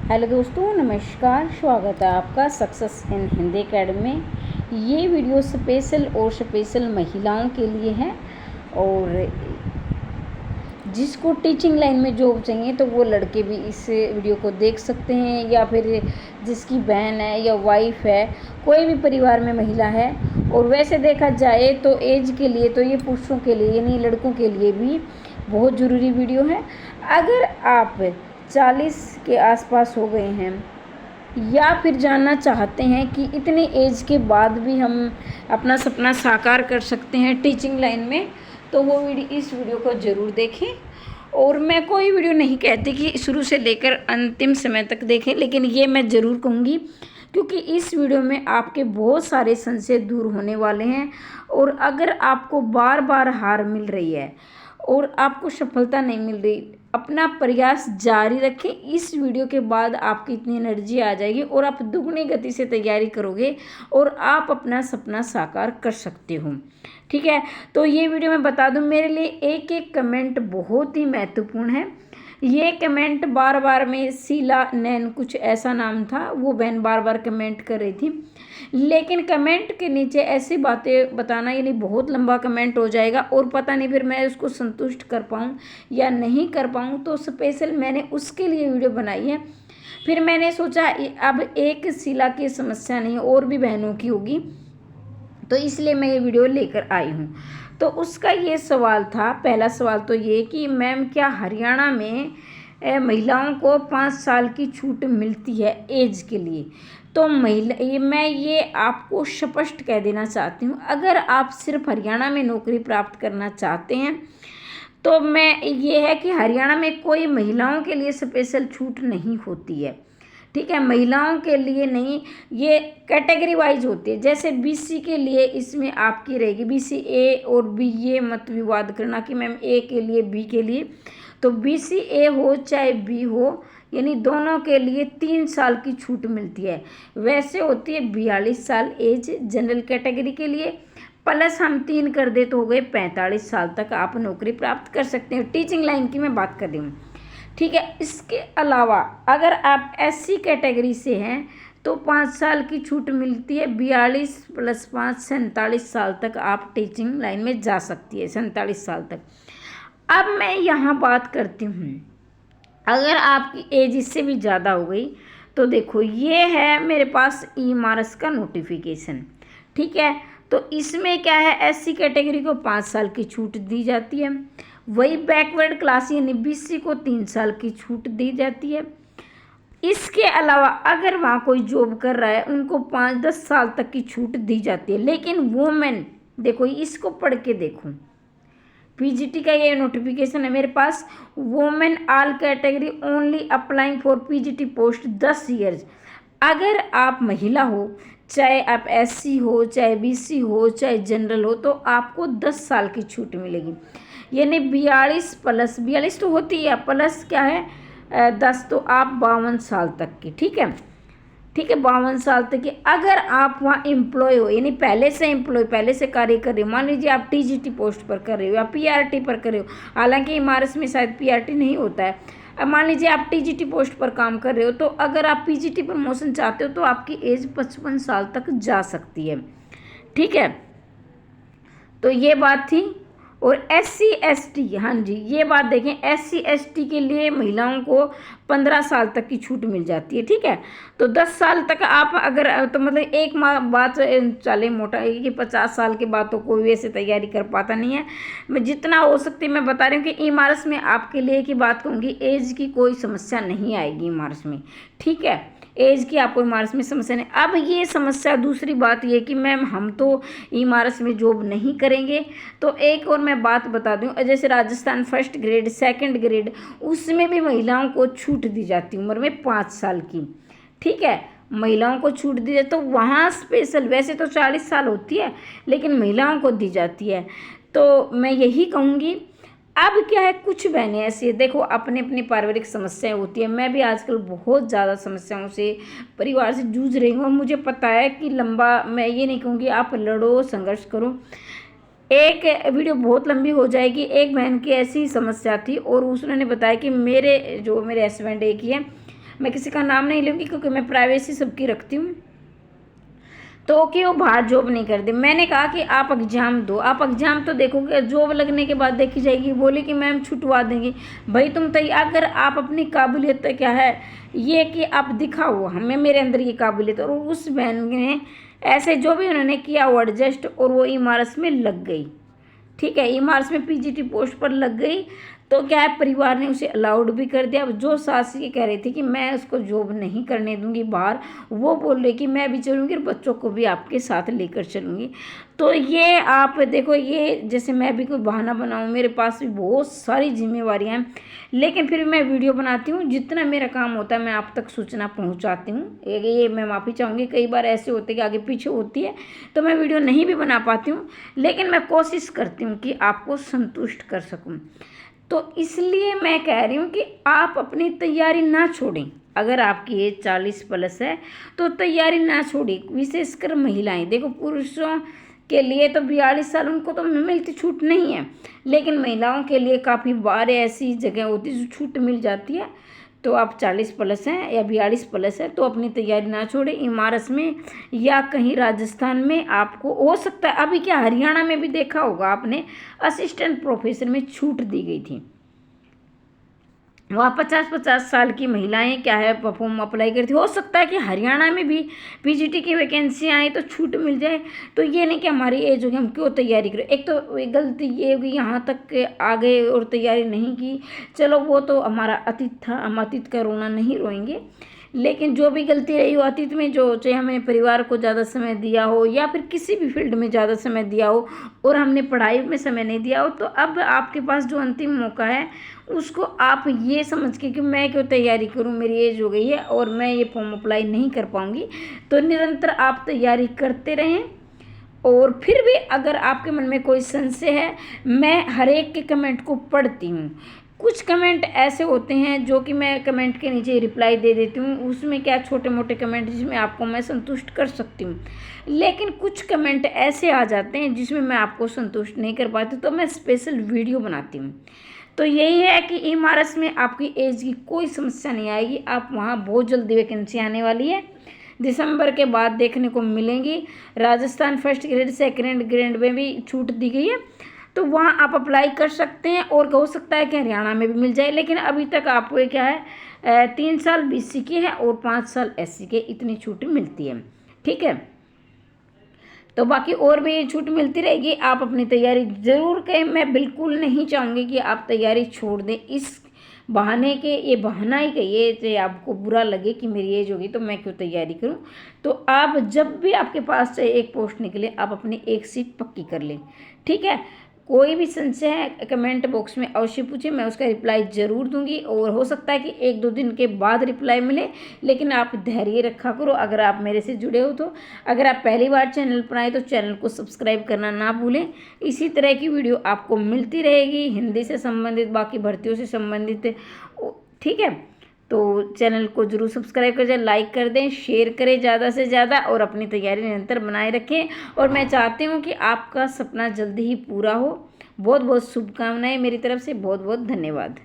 Hello दोस्तों, नमस्कार। स्वागत है आपका सक्सेस इन हिंदी अकेडमी में। ये वीडियो स्पेशल महिलाओं के लिए है और जिसको टीचिंग लाइन में जॉब चाहिए तो वो लड़के भी इस वीडियो को देख सकते हैं, या फिर जिसकी बहन है या वाइफ है, कोई भी परिवार में महिला है। और वैसे देखा जाए तो एज के लिए तो ये पुरुषों के लिए यानी लड़कों के लिए भी बहुत ज़रूरी वीडियो है। अगर आप 40 के आसपास हो गए हैं या फिर जानना चाहते हैं कि इतनी एज के बाद भी हम अपना सपना साकार कर सकते हैं टीचिंग लाइन में, तो वो इस वीडियो को ज़रूर देखें। और मैं कोई वीडियो नहीं कहती कि शुरू से लेकर अंतिम समय तक देखें, लेकिन ये मैं ज़रूर कहूँगी क्योंकि इस वीडियो में आपके बहुत सारे संशय दूर होने वाले हैं। और अगर आपको बार बार हार मिल रही है और आपको सफलता नहीं मिल रही, अपना प्रयास जारी रखें। इस वीडियो के बाद आपकी इतनी एनर्जी आ जाएगी और आप दुगनी गति से तैयारी करोगे और आप अपना सपना साकार कर सकते हो। ठीक है, तो ये वीडियो मैं बता दूं, मेरे लिए एक एक कमेंट बहुत ही महत्वपूर्ण है। ये कमेंट बार बार में शीला नैन कुछ ऐसा नाम था, वो बहन बार बार कमेंट कर रही थी, लेकिन कमेंट के नीचे ऐसी बातें बताना यानी बहुत लंबा कमेंट हो जाएगा और पता नहीं फिर मैं उसको संतुष्ट कर पाऊँ या नहीं कर पाऊँ। तो स्पेशल मैंने उसके लिए वीडियो बनाई है। फिर मैंने सोचा अब एक शीला की समस्या नहीं और भी बहनों की होगी, तो इसलिए मैं ये वीडियो लेकर आई हूँ। तो उसका ये सवाल था, पहला सवाल तो ये कि मैम क्या हरियाणा में महिलाओं को 5 साल की छूट मिलती है एज के लिए? तो मैं ये आपको स्पष्ट कह देना चाहती हूँ, अगर आप सिर्फ हरियाणा में नौकरी प्राप्त करना चाहते हैं तो मैं ये है कि हरियाणा में कोई महिलाओं के लिए स्पेशल छूट नहीं होती है। ठीक है, महिलाओं के लिए नहीं, ये कैटेगरी वाइज होती है। जैसे बीसी के लिए इसमें आपकी रहेगी बीसी ए और बी, ये मत विवाद करना कि मैम ए के लिए बी के लिए। तो बीसी ए हो चाहे बी हो, यानी दोनों के लिए 3 साल की छूट मिलती है। वैसे होती है 42 साल एज जनरल कैटेगरी के लिए, प्लस हम 3 कर दे तो हो गए 45 साल तक आप नौकरी प्राप्त कर सकते हैं। टीचिंग लाइन की मैं बात कर रही हूँ। ठीक है, इसके अलावा अगर आप एससी कैटेगरी से हैं तो 5 साल की छूट मिलती है। 42 + 5 47 साल तक आप टीचिंग लाइन में जा सकती है, 47 साल तक। अब मैं यहाँ बात करती हूँ, अगर आपकी एज इससे भी ज़्यादा हो गई तो देखो ये है मेरे पास ईमारस का नोटिफिकेशन। ठीक है, तो इसमें क्या है, एससी कैटेगरी को 5 साल की छूट दी जाती है। वही बैकवर्ड क्लास यानी बीसी को 3 साल की छूट दी जाती है। इसके अलावा अगर वहाँ कोई जॉब कर रहा है उनको 5-10 साल तक की छूट दी जाती है। लेकिन वुमेन, देखो इसको पढ़ के देखो, पीजीटी का ये नोटिफिकेशन है मेरे पास। Women all category only applying for PGT post 10 years. अगर आप महिला हो, चाहे आप एससी हो, चाहे बीसी हो, चाहे जनरल हो, तो आपको 10 साल की छूट मिलेगी। यानी 42 + 42 तो होती है, प्लस क्या है 10, तो आप 52 साल तक की। ठीक है, 52 साल तक की। अगर आप वहाँ एम्प्लॉय हो, यानी पहले से कार्य कर रहे हो, मान लीजिए आप टीजीटी पोस्ट पर कर रहे हो या पीआरटी पर कर रहे हो, हालांकि इमारत में शायद पीआरटी नहीं होता है। अब मान लीजिए आप टीजीटी पोस्ट पर काम कर रहे हो, तो अगर आप पीजीटी प्रमोशन चाहते हो तो आपकी एज 55 साल तक जा सकती है। ठीक है, तो ये बात थी। और एससी एसटी, हाँ जी ये बात देखें, एससी एसटी के लिए महिलाओं को 15 साल तक की छूट मिल जाती है। ठीक है, तो 10 साल तक आप अगर, तो मतलब एक बात चले मोटा है कि 50 साल के बाद तो कोई वैसे तैयारी कर पाता नहीं है। मैं जितना हो सकती मैं बता रही हूँ कि इमारत में आपके लिए की बात कहूँगी, एज की कोई समस्या नहीं आएगी इमारत में। ठीक है, एज की आपको इमारत में समस्या नहीं। अब ये समस्या, दूसरी बात ये कि मैम हम तो इमारत में जॉब नहीं करेंगे, तो एक और मैं बात बता दूं, जैसे Rajasthan 1st grade 2nd grade, उसमें भी महिलाओं को छूट दी जाती है उम्र में 5 साल की। ठीक है, महिलाओं को छूट दी जाती, तो वहाँ स्पेशल, वैसे तो 40 साल होती है लेकिन महिलाओं को दी जाती है। तो मैं यही कहूँगी। अब क्या है, कुछ बहनें ऐसी है, देखो अपनी अपनी पारिवारिक समस्याएं होती है। मैं भी आजकल बहुत ज़्यादा समस्याओं से परिवार से जूझ रही हूँ और मुझे पता है कि लंबा, मैं ये नहीं कहूँगी आप लड़ो संघर्ष करो, एक वीडियो बहुत लंबी हो जाएगी। एक बहन की ऐसी समस्या थी और उसने बताया कि मेरे हस्बैंड एक ही है, मैं किसी का नाम नहीं लूँगी क्योंकि मैं प्राइवेसी सबकी रखती हूँ। तो कि वो बाहर जॉब नहीं कर दे। मैंने कहा कि आप एग्ज़ाम दो, आप एग्ज़ाम तो देखोगे, जॉब लगने के बाद देखी जाएगी। बोली कि मैम छुटवा देंगी। भाई तुम तैयार, अगर आप अपनी काबिलियत क्या है ये कि आप दिखाओ हमें मेरे अंदर ये काबिलियत। और उस बहन ने ऐसे जो भी उन्होंने किया वो एडजस्ट, और वो इमारत में लग गई। ठीक है, इमारत में पीजीटी पोस्ट पर लग गई। तो क्या है, परिवार ने उसे अलाउड भी कर दिया। जो सास ये कह रही थी कि मैं उसको जॉब नहीं करने दूंगी बाहर, वो बोल रही कि मैं भी चलूँगी और बच्चों को भी आपके साथ लेकर चलूँगी। तो ये आप देखो, ये जैसे मैं भी कोई बहाना बनाऊँ, मेरे पास भी बहुत सारी जिम्मेवारियाँ हैं, लेकिन फिर मैं वीडियो बनाती हूँ। जितना मेरा काम होता है मैं आप तक सूचना पहुँचाती हूँ। ये मैं माफ़ी चाहूँगी, कई बार ऐसे होते कि आगे पीछे होती है तो मैं वीडियो नहीं भी बना पाती हूँ, लेकिन मैं कोशिश करती हूँ कि आपको संतुष्ट कर सकूँ। तो इसलिए मैं कह रही हूँ कि आप अपनी तैयारी ना छोड़ें। अगर आपकी एज 40 प्लस है तो तैयारी ना छोड़ें, विशेषकर महिलाएं। देखो पुरुषों के लिए तो 42 साल उनको तो मिलती छूट नहीं है, लेकिन महिलाओं के लिए काफ़ी बार ऐसी जगह होती है जो छूट मिल जाती है। तो आप 40 प्लस हैं या 42 प्लस है तो अपनी तैयारी ना छोड़ें। इमारत में या कहीं राजस्थान में आपको हो सकता है, अभी क्या हरियाणा में भी देखा होगा आपने, असिस्टेंट प्रोफेसर में छूट दी गई थी। वहाँ 50-50 साल की महिलाएं क्या है फॉर्म अप्लाई करती। हो सकता है कि हरियाणा में भी पीजीटी की वैकेंसी आए तो छूट मिल जाए। तो ये नहीं कि हमारी एज होगी हम क्यों तैयारी करें। एक तो गलती ये होगी यहाँ तक के आ गए और तैयारी नहीं की, चलो वो तो हमारा अतीत था, हम अतीत का रोना नहीं रोएंगे। लेकिन जो भी गलती रही हो अतीत में, जो चाहे हमने परिवार को ज़्यादा समय दिया हो या फिर किसी भी फील्ड में ज़्यादा समय दिया हो और हमने पढ़ाई में समय नहीं दिया हो, तो अब आपके पास जो अंतिम मौका है उसको आप ये समझ के कि मैं क्यों तैयारी करूं, मेरी एज हो गई है और मैं ये फॉर्म अप्लाई नहीं कर पाऊंगी। तो निरंतर आप तैयारी करते रहें। और फिर भी अगर आपके मन में कोई संशय है, मैं हर एक के कमेंट को पढ़ती हूँ। कुछ कमेंट ऐसे होते हैं जो कि मैं कमेंट के नीचे रिप्लाई दे देती हूँ, उसमें क्या छोटे मोटे कमेंट जिसमें आपको मैं संतुष्ट कर सकती हूँ। लेकिन कुछ कमेंट ऐसे आ जाते हैं जिसमें मैं आपको संतुष्ट नहीं कर पाती, तो मैं स्पेशल वीडियो बनाती हूँ। तो यही है कि इमारत में आपकी एज की कोई समस्या नहीं आएगी। आप वहाँ बहुत जल्दी वैकेंसी आने वाली है, दिसंबर के बाद देखने को मिलेंगी। Rajasthan first grade second grade में भी छूट दी गई है, तो वहाँ आप अप्लाई कर सकते हैं। और हो सकता है कि हरियाणा में भी मिल जाए, लेकिन अभी तक आपको क्या है 3 साल BC के हैं और 5 साल SC के, इतनी छूट मिलती है। ठीक है, तो बाकी और भी छूट मिलती रहेगी। आप अपनी तैयारी ज़रूर करें। मैं बिल्कुल नहीं चाहूँगी कि आप तैयारी छोड़ दें इस बहाने के। ये बहाना ही कहिए चाहे आपको बुरा लगे कि मेरी एज होगी तो मैं क्यों तैयारी करूं। तो आप जब भी आपके पास से एक पोस्ट निकले आप अपनी एक सीट पक्की कर लें। ठीक है, कोई भी संशय है कमेंट बॉक्स में अवश्य पूछें, मैं उसका रिप्लाई ज़रूर दूंगी। और हो सकता है कि 1-2 दिन के बाद रिप्लाई मिले, लेकिन आप धैर्य रखा करो अगर आप मेरे से जुड़े हो तो। अगर आप पहली बार चैनल पर आए तो चैनल को सब्सक्राइब करना ना भूलें। इसी तरह की वीडियो आपको मिलती रहेगी, हिंदी से संबंधित, बाकी भर्तियों से संबंधित। ठीक है, तो चैनल को जरूर सब्सक्राइब कर दें, लाइक कर दें, शेयर करें ज़्यादा से ज़्यादा और अपनी तैयारी निरंतर बनाए रखें। और मैं चाहती हूँ कि आपका सपना जल्दी ही पूरा हो। बहुत बहुत शुभकामनाएं मेरी तरफ से। बहुत बहुत धन्यवाद।